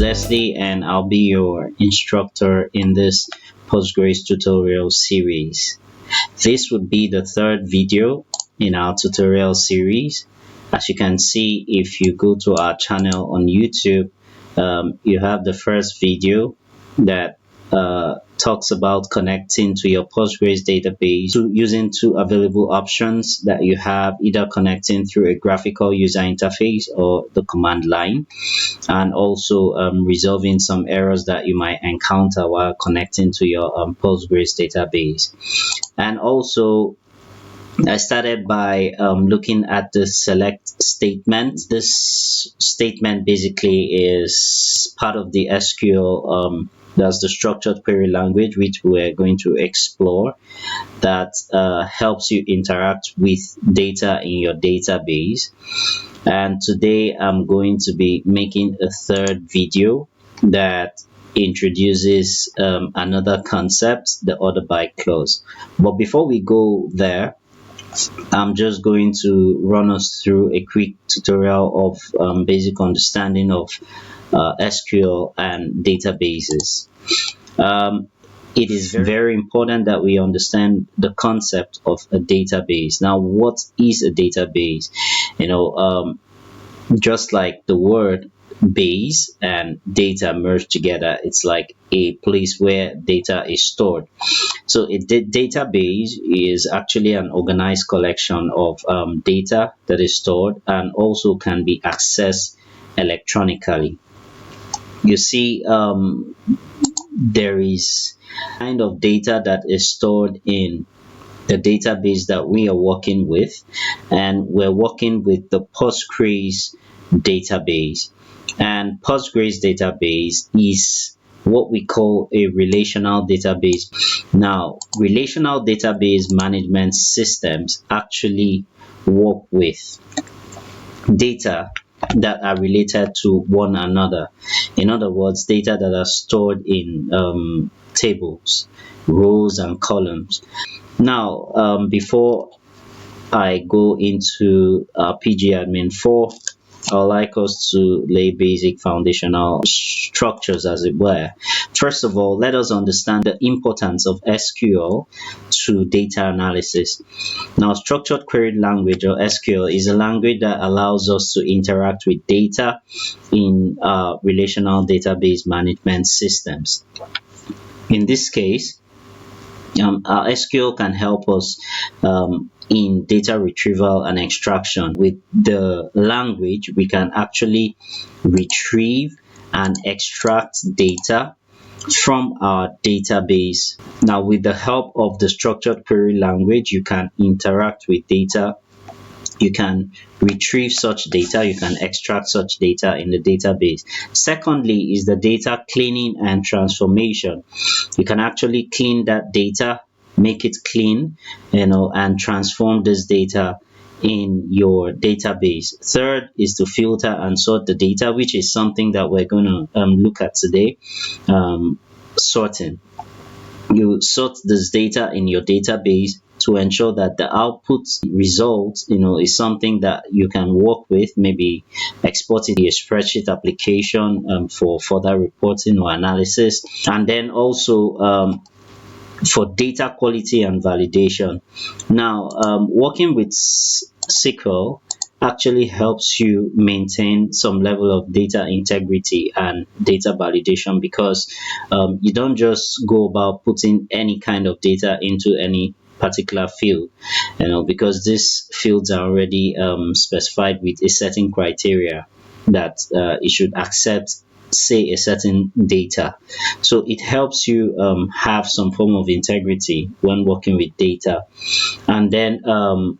Leslie, and I'll be your instructor in this Postgres tutorial series. This would be the third video in our tutorial series. As you can see, if you go to our channel on YouTube, you have the first video that talks about connecting to your Postgres database using two available options that you have, either connecting through a graphical user interface or the command line, and also resolving some errors that you might encounter while connecting to your Postgres database. And also, I started by looking at the select statement. This statement basically is part of the SQL, that's the structured query language, which we're going to explore, that helps you interact with data in your database. And today I'm going to be making a third video that introduces another concept, the order by clause. But before we go there, I'm just going to run us through a quick tutorial of basic understanding of SQL and databases. It is very important that we understand the concept of a database. Now, what is a database? Just like the word base and data merged together, it's like a place where data is stored. So a database is actually an organized collection of data that is stored and also can be accessed electronically. You see, there is kind of data that is stored in the database that we are working with, and we're working with the Postgres database. And Postgres database is what we call a relational database. Now, relational database management systems actually work with data that are related to one another. In other words, data that are stored in tables, rows and columns. Now, before I go into pgadmin 4, I would like us to lay basic foundational structures, as it were. First of all, let us understand the importance of SQL to data analysis. Now, structured query language, or SQL, is a language that allows us to interact with data in relational database management systems. In this case, SQL can help us in data retrieval and extraction. With the language, we can actually retrieve and extract data from our database. Now, with the help of the structured query language, you can interact with data, you can retrieve such data, you can extract such data in the database. Secondly is the data cleaning and transformation. You can actually clean that data, make it clean, and transform this data in your database. Third is to filter and sort the data, which is something that we're going to look at today. Sorting. You sort this data in your database to ensure that the output result is something that you can work with, maybe export it to a spreadsheet application for further reporting or analysis. And then also for data quality and validation. Now, working with SQL actually helps you maintain some level of data integrity and data validation, because you don't just go about putting any kind of data into any particular field, because these fields are already specified with a certain criteria that it should accept, say, a certain data. So it helps you have some form of integrity when working with data. And then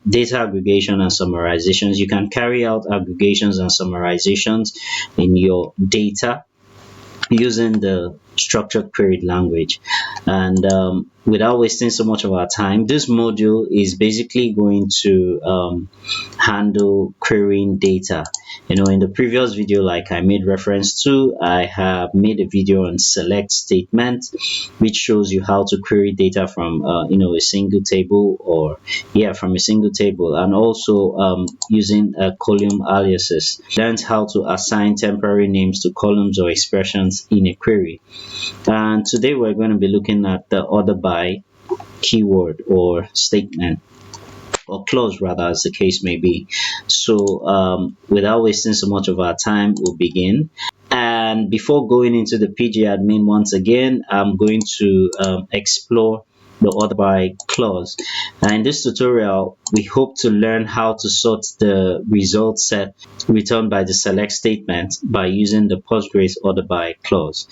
data aggregation and summarizations. You can carry out aggregations and summarizations in your data using the structured query language. And without wasting so much of our time, this module is basically going to handle querying data In the previous video, like I made reference to, I have made a video on select statement, which shows you how to query data from a single table, or from a single table, and also using column aliases. Learned how to assign temporary names to columns or expressions in a query. And today we're going to be looking at the order by keyword or statement, or clause rather, as the case may be. So without wasting so much of our time, we'll begin. And before going into the PG admin, once again, I'm going to explore the order by clause. And in this tutorial, we hope to learn how to sort the result set returned by the select statement by using the Postgres order by clause.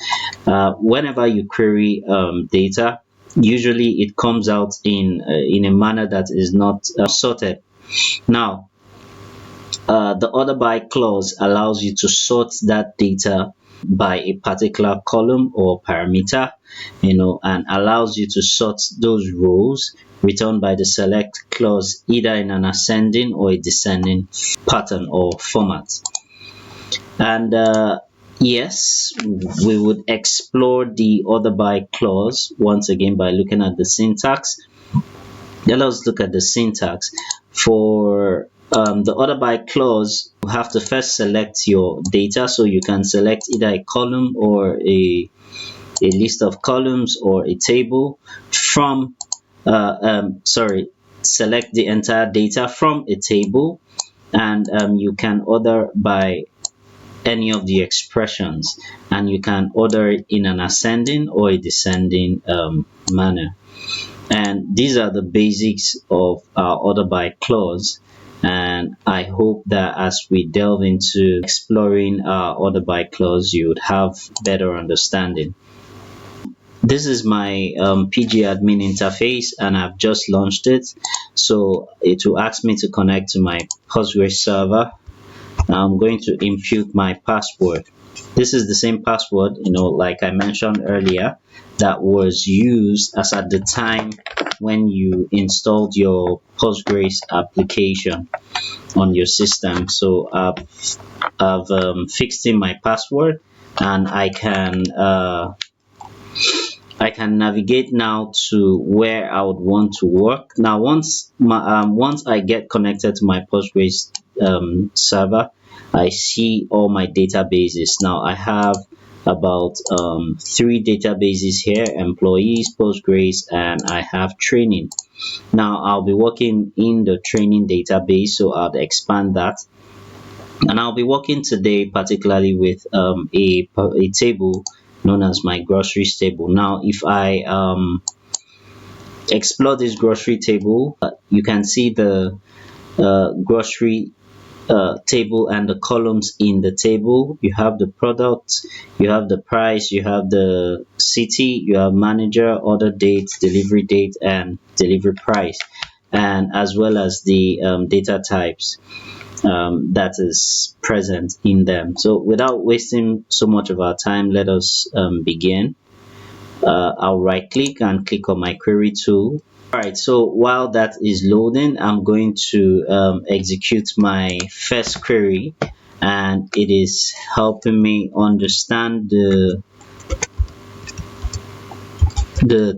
Whenever you query data, usually it comes out in a manner that is not sorted. Now, the order by clause allows you to sort that data by a particular column or parameter, and allows you to sort those rows returned by the select clause either in an ascending or a descending pattern or format. And yes, we would explore the order by clause once again by looking at the syntax. Let us look at the syntax. For the order by clause, you have to first select your data, so you can select either a column or a list of columns or a table from select the entire data from a table, and you can order by any of the expressions, and you can order it in an ascending or a descending manner. And these are the basics of our order by clause, and I hope that as we delve into exploring our order by clause, you would have better understanding. This is my PG admin interface, and I've just launched it, so it will ask me to connect to my Postgres server. I'm going to input my password. This is the same password, like I mentioned earlier, that was used as at the time when you installed your Postgres application on your system. So I've fixed in my password, and I can navigate now to where I would want to work. Now, once I get connected to my Postgres server, I see all my databases. Now I have about 3 databases here: employees, Postgres, and I have training. Now I'll be working in the training database, so I'll expand that, and I'll be working today particularly with a table known as my groceries table. Now if I explore this grocery table, you can see the grocery table and the columns in the table. You have the product, you have the price, you have the city, you have manager, order date, delivery date, and delivery price, and as well as the data types that is present in them. So without wasting so much of our time, let us begin. I'll right click and click on my query tool. Alright, so while that is loading, I'm going to execute my first query, and it is helping me understand the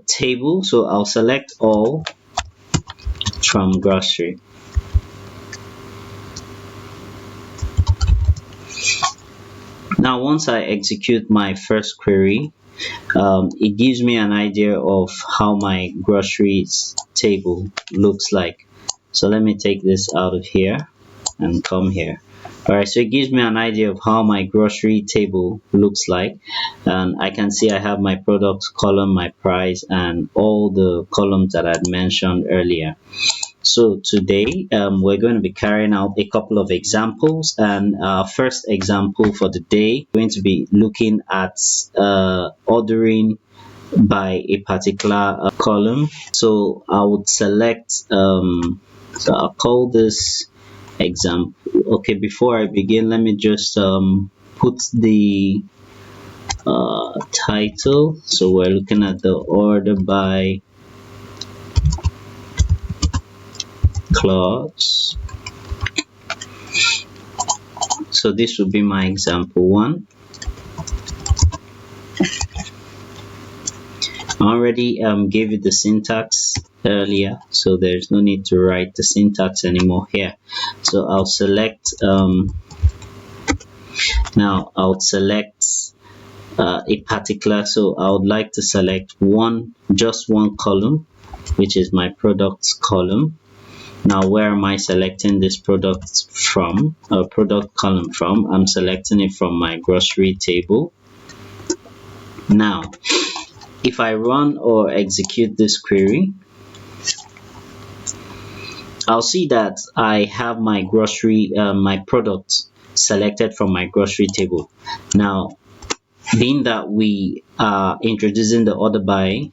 table. So I'll select all from grocery. Now once I execute my first query, it gives me an idea of how my groceries table looks like. So let me take this out of here and come here. Alright, so it gives me an idea of how my grocery table looks like, and I can see I have my product column, my price, and all the columns that I'd mentioned earlier. So today we're going to be carrying out a couple of examples, and our first example for the day, we're going to be looking at ordering by a particular column. So I would select so I'll call this example. Okay, before I begin, let me just put the title. So we're looking at the order by clause. So this would be my example 1. I already gave you the syntax earlier, so there's no need to write the syntax anymore here. So I'll select now I'll select a particular, so I would like to select just one column, which is my products column. Now where am I selecting this product from, product column from? I'm selecting it from my grocery table. Now if I run or execute this query, I'll see that I have my grocery, my product selected from my grocery table. Now, being that we are introducing the order by,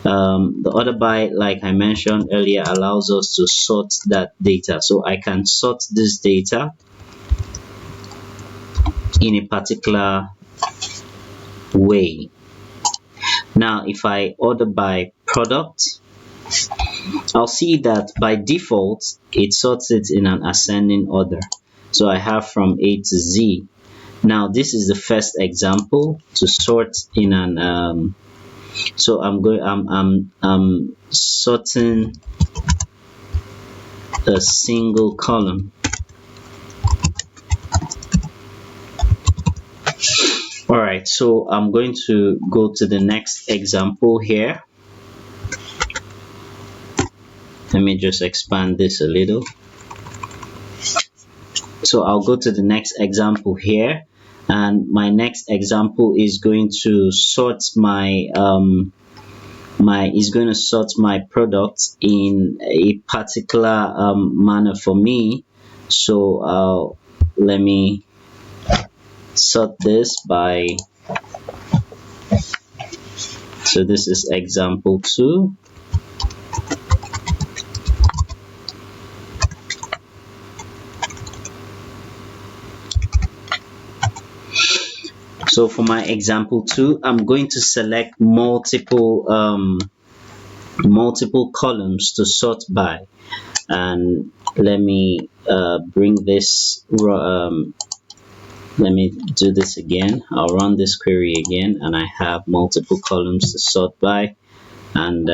like I mentioned earlier, allows us to sort that data. So I can sort this data in a particular way. Now, if I order by product, I'll see that by default it sorts it in an ascending order. So I have from A to Z. Now this is the first example to sort in an so I'm sorting a single column. All right, so I'm going to go to the next example here. Let me just expand this a little. So I'll go to the next example here, and my next example is going to sort my my products in a particular manner for me. So let me sort this by, so this is example 2. So for my example 2, I'm going to select multiple columns to sort by, and let me bring this let me do this again. I'll run this query again, and I have multiple columns to sort by, and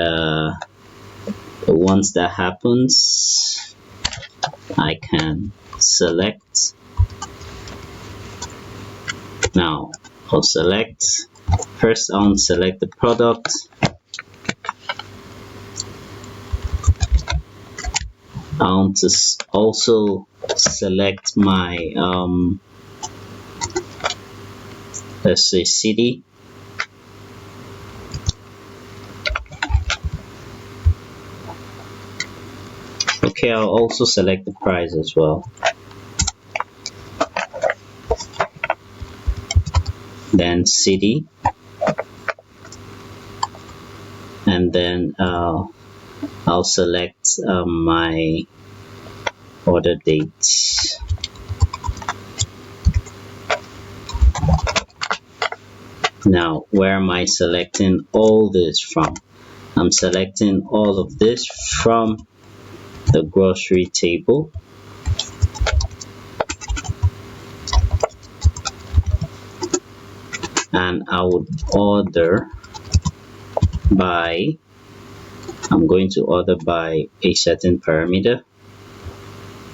once that happens, I can select. Now I'll select, first I'll select the product, I want to also select my let's say city. Okay, I'll also select the price as well. Then city, and then I'll select my order date. Now where am I selecting all this from? I'm selecting all of this from the grocery table, and I would order by, I'm going to order by a certain parameter,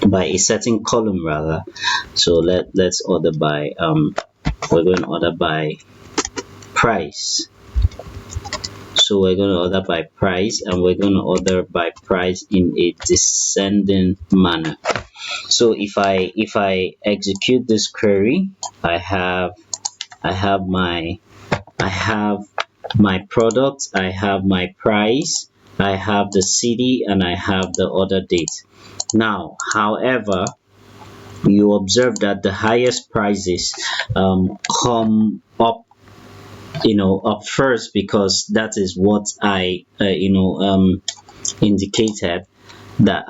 by a certain column rather. So let's order by we're going to order by price. So we're going to order by price, and we're going to order by price in a descending manner. So if I execute this query, I have my product, I have my price, I have the city, and I have the order date. Now, however, you observe that the highest prices come up, up first, because that is what I indicated that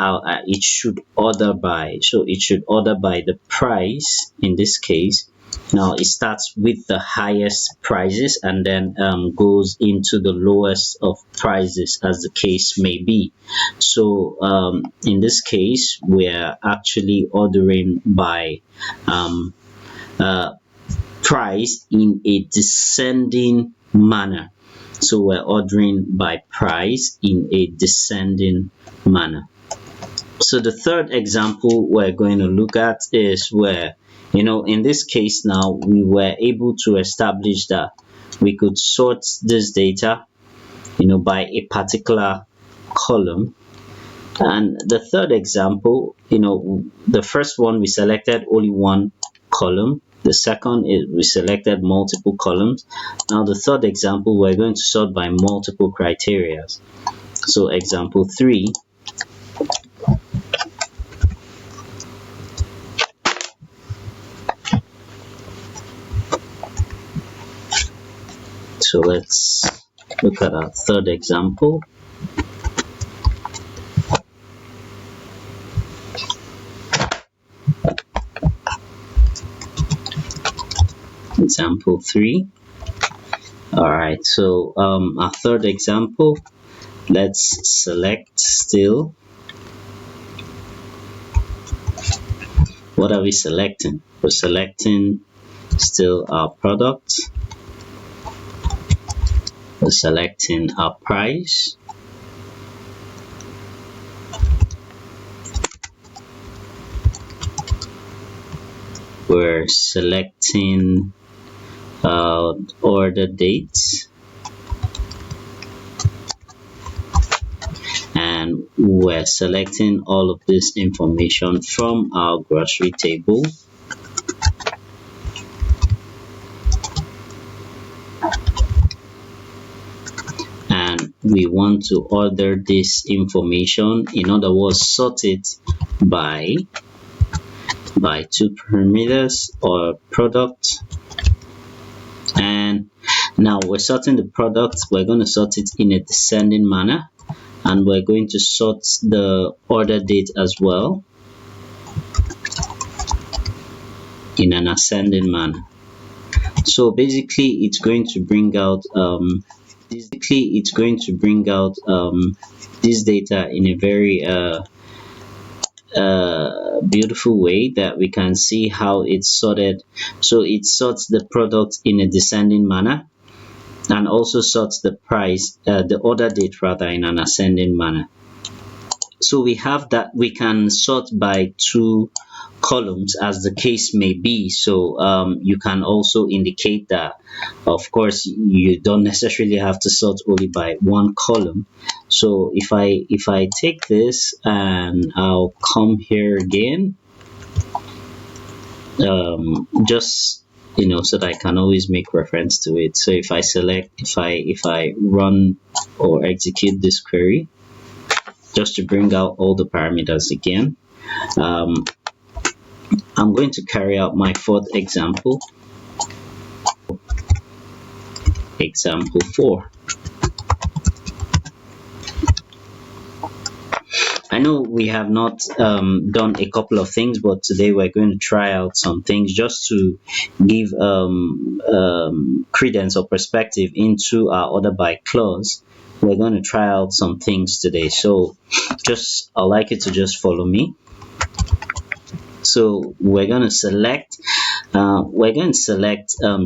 it should order by. So it should order by the price in this case. Now it starts with the highest prices and then goes into the lowest of prices, as the case may be. So in this case, we're actually ordering by price in a descending manner. So we're ordering by price in a descending manner. So the third example we're going to look at is where, in this case now, we were able to establish that we could sort this data, by a particular column. And the third example, the first one we selected only one column. The second is we selected multiple columns. Now the third example, we're going to sort by multiple criteria. So example 3. So let's look at our third example. Example 3. All right, so our third example, let's select still. What are we selecting? We're selecting still our product. We're selecting our price. We're selecting order dates, and we're selecting all of this information from our grocery table. And we want to order this information, in other words, sort it by 2 parameters or product. And now we're sorting the product. We're going to sort it in a descending manner, and we're going to sort the order date as well in an ascending manner. So basically it's going to bring out this data in a very beautiful way that we can see how it's sorted. So it sorts the product in a descending manner, and also sorts the price, the order date rather, in an ascending manner. So we have that we can sort by 2 columns as the case may be. So you can also indicate that, of course, you don't necessarily have to sort only by 1 column. So if I take this and I'll come here again, just so that I can always make reference to it. So if I run or execute this query, just to bring out all the parameters again, I'm going to carry out my fourth example, example 4. I know we have not done a couple of things, but today we're going to try out some things just to give credence or perspective into our order by clause. We're going to try out some things today, so I'd like you to just follow me. So we're going to select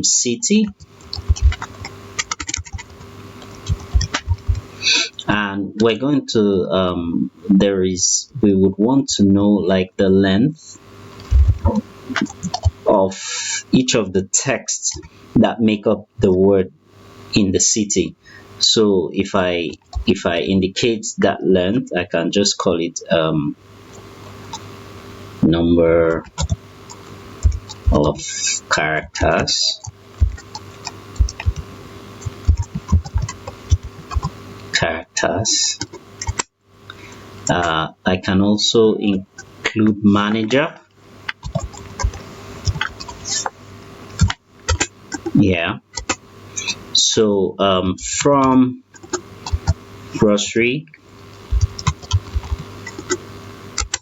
city, and we're going to we would want to know like the length of each of the texts that make up the word in the city. So if I indicate that length, I can just call it number of characters. I can also include manager. Yeah. So from grocery,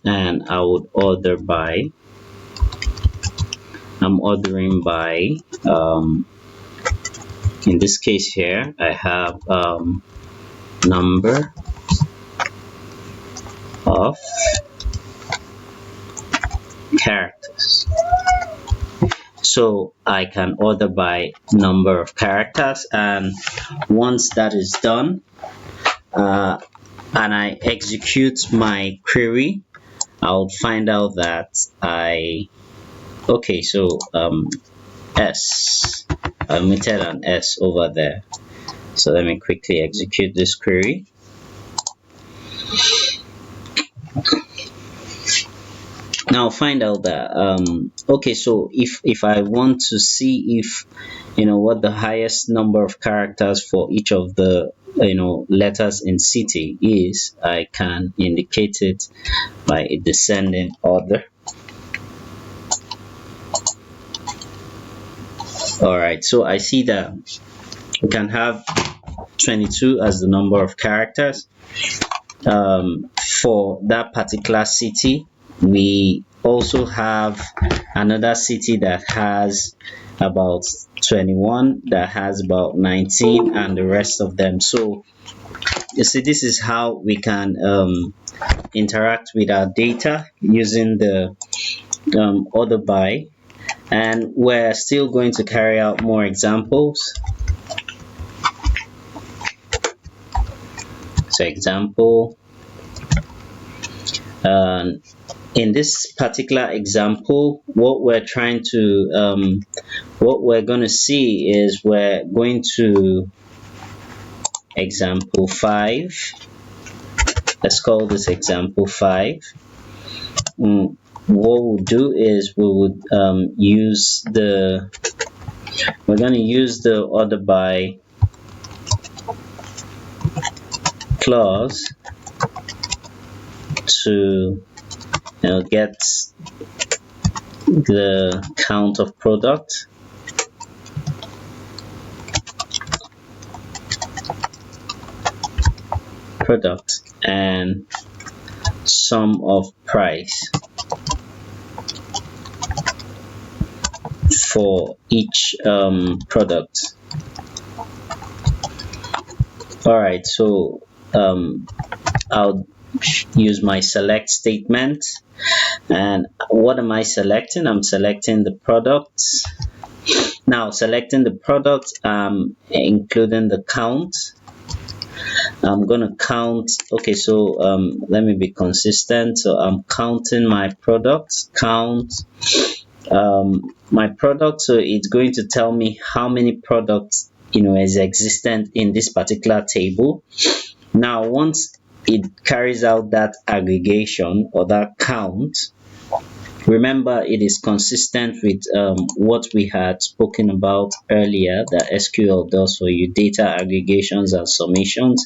and I would order by, I'm ordering by, in this case here, I have number of characters. So I can order by number of characters, and once that is done, and I execute my query, I'll find out that okay, so S, I omitted an S over there. So let me quickly execute this query. Now find out that okay, so if I want to see if what the highest number of characters for each of the letters in city is, I can indicate it by a descending order. All right, so I see that we can have 22 as the number of characters for that particular city. We also have another city that has about 21, that has about 19, and the rest of them. So you see, this is how we can interact with our data using the order by, and we're still going to carry out more examples. So example, in this particular example, what we're going to see is we're going to example 5. Let's call this example 5. What we'll do is we would we're going to use the order by clause to get the count of product, and sum of price for each product. All right, so I'll use my select statement. And what am I selecting? I'm selecting the products. Now selecting the product, including the count. I'm going to count. Okay, so let me be consistent. So I'm counting my products, count my product. So it's going to tell me how many products is existent in this particular table. Now once it carries out that aggregation or that count, remember it is consistent with what we had spoken about earlier that SQL does for you, data aggregations and summations.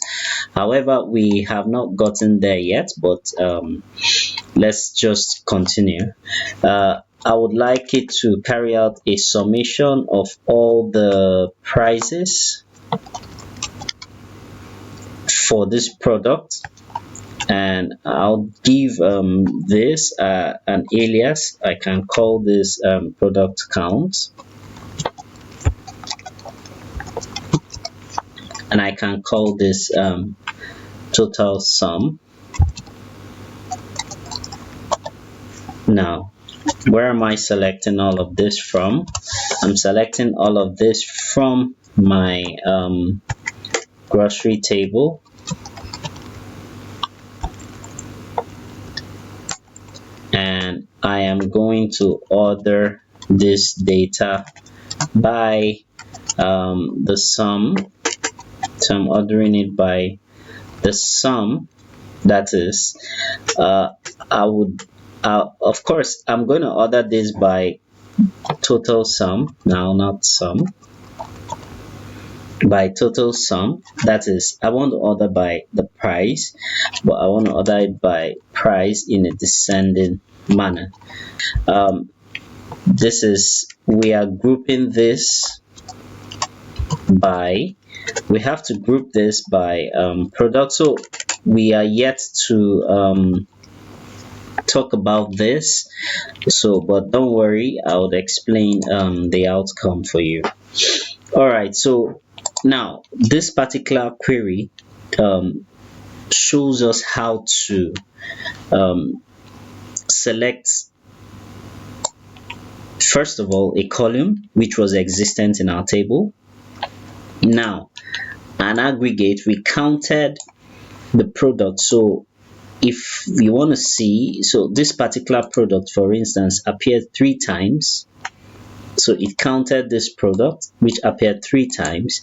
However, we have not gotten there yet, but let's just continue. I would like it to carry out a summation of all the prices for this product, and I'll give this an alias. I can call this product count, and I can call this total sum. Now, where am I selecting all of this from? I'm selecting all of this from my grocery table. And I am going to order this data by the sum. So I'm ordering it by the sum. That is, of course, I'm going to order this by total sum. Now, not sum. By total sum. That is, I want to order by the price, but I want to order it by price in a descending manner. We are grouping this by, we have to group this by product. So we are yet to talk about this, but don't worry, I'll explain the outcome for you. All right, so now this particular query shows us how to select first of all, a column which was existent in our table. Now, an aggregate, we counted the product. So if you want to see, so this particular product, for instance, appeared 3 times. So it counted this product which appeared 3 times,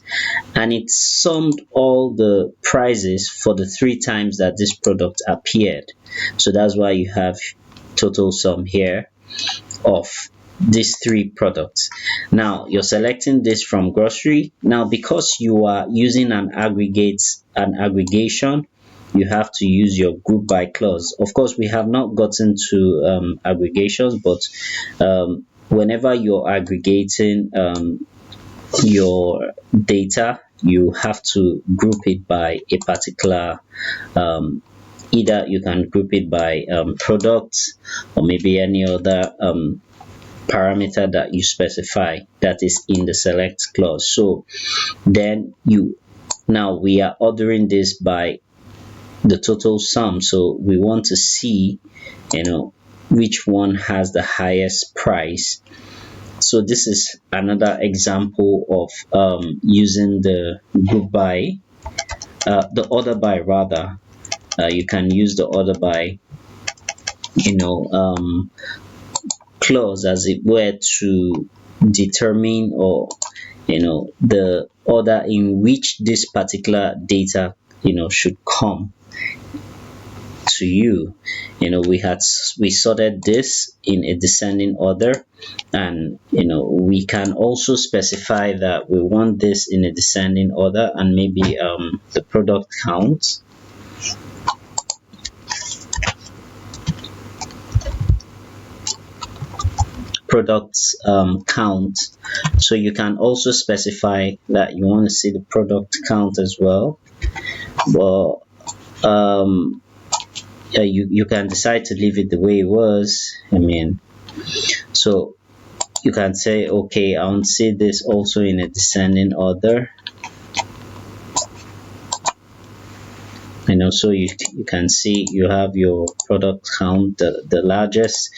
and it summed all the prices for the 3 times that this product appeared. So that's why you have total sum here of these 3 products. Now you're selecting this from grocery. Now because you are using an aggregation, you have to use your group by clause. Of course, we have not gotten to aggregations, but whenever you're aggregating your data, you have to group it by a particular either you can group it by products, or maybe any other parameter that you specify that is in the select clause. So then now we are ordering this by the total sum. So we want to see, which one has the highest price. So this is another example of using the group by, the order by rather. You can use the order by, clause, as it were, to determine, or the order in which this particular data should come to you. We sorted this in a descending order, and we can also specify that we want this in a descending order, and maybe the product count. Products count. So you can also specify that you want to see the product count as well. But you can decide to leave it the way it was. So you can say, okay, I want to see this also in a descending order. So you can see you have your product count, the largest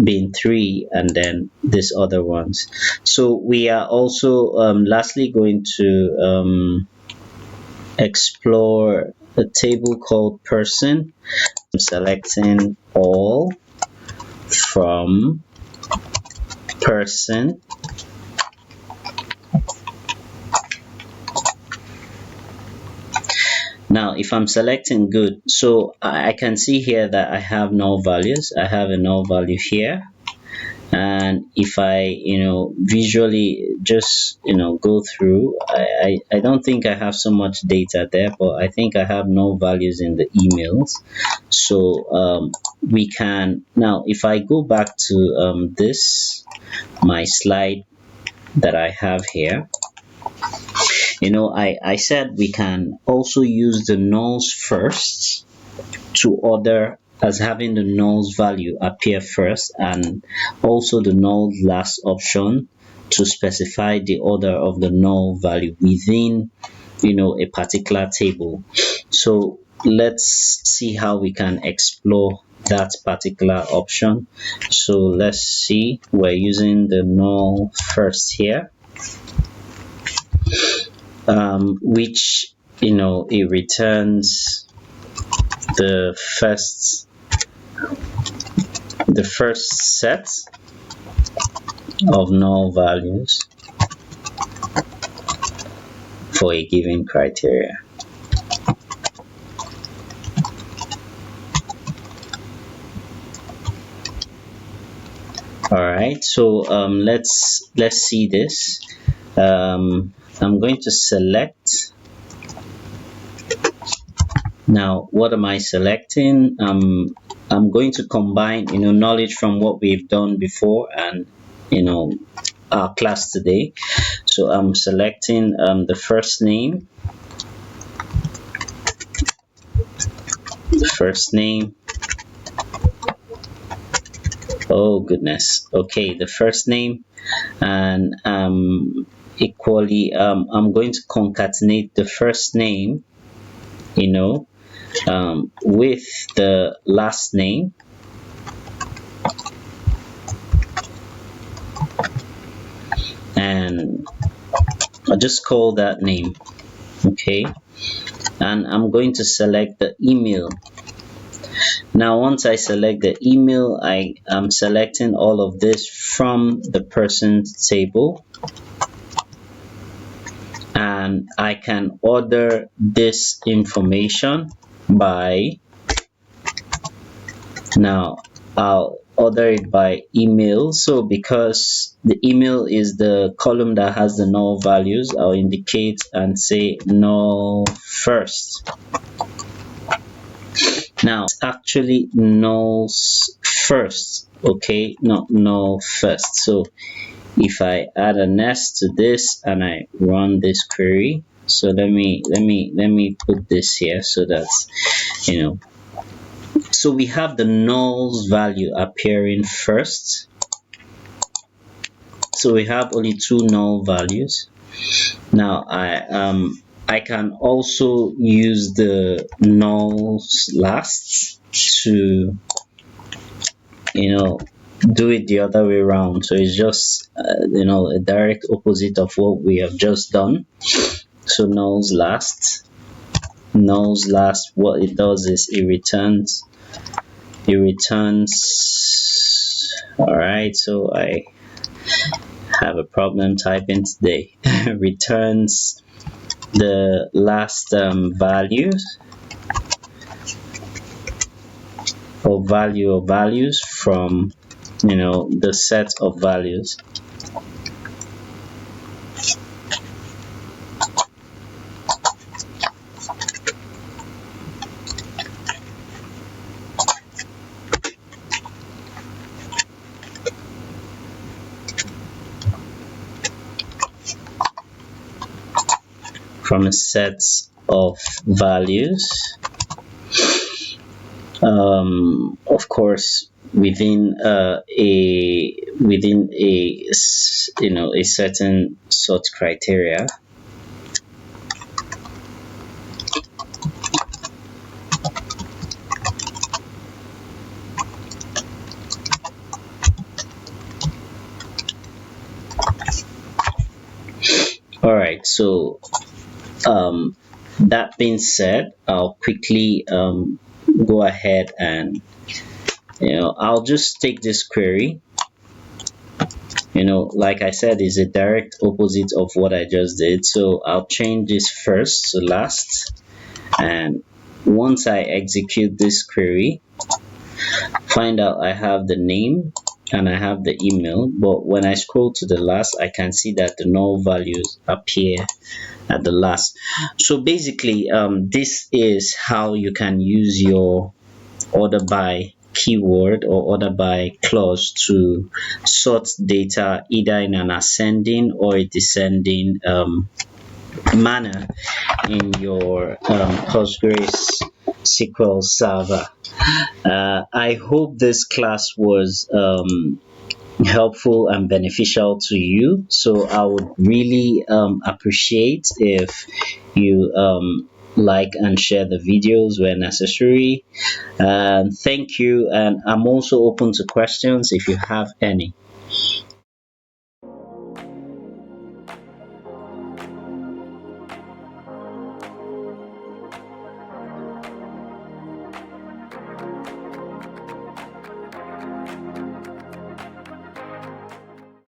being 3, and then these other ones. So we are also lastly going to explore a table called person. I'm selecting all from person. Now if I'm selecting good, so I can see here that I have null values. I have a null value here, and if I visually just go through, I don't think I have so much data there, but I think I have null values in the emails. So we can now, if I go back to this my slide that I have here, I said we can also use the nulls first to order, as having the nulls value appear first, and also the null last option to specify the order of the null value within a particular table. So let's see how we can explore that particular option. So let's see, we're using the null first here, which it returns the first set of null values for a given criteria. All right, so let's see this. I'm going to select. Now what am I selecting? I'm going to combine knowledge from what we've done before and our class today. So I'm selecting the first name, oh goodness, okay, the first name, and equally I'm going to concatenate the first name with the last name, and I'll just call that name. Okay, and I'm going to select the email. Now once I select the email, I am selecting all of this from the person's table, and I can order this information by, now I'll order it by email. So because the email is the column that has the null values, I'll indicate and say null first. Now it's actually nulls first, okay, not null first. So if I add a nest to this and I run this query, so let me put this here so that you know. So we have the nulls value appearing first. So we have only two null values. Now I can also use the nulls last to do it the other way around. So it's just a direct opposite of what we have just done. So nulls last, what it does is it returns, all right, so I have a problem typing today. Returns the last values or values from the set of values. From a set of values, of course within a certain sort criteria. All right, so that being said, I'll quickly go ahead and I'll just take this query. Like I said, is a direct opposite of what I just did. So I'll change this first to last, and once I execute this query, find out I have the name and I have the email, but when I scroll to the last, I can see that the null values appear at the last. So basically this is how you can use your order by keyword or order by clause to sort data either in an ascending or a descending manner in your PostgreSQL server. I hope this class was helpful and beneficial to you. So I would really appreciate if you like and share the videos where necessary. Thank you, and I'm also open to questions if you have any.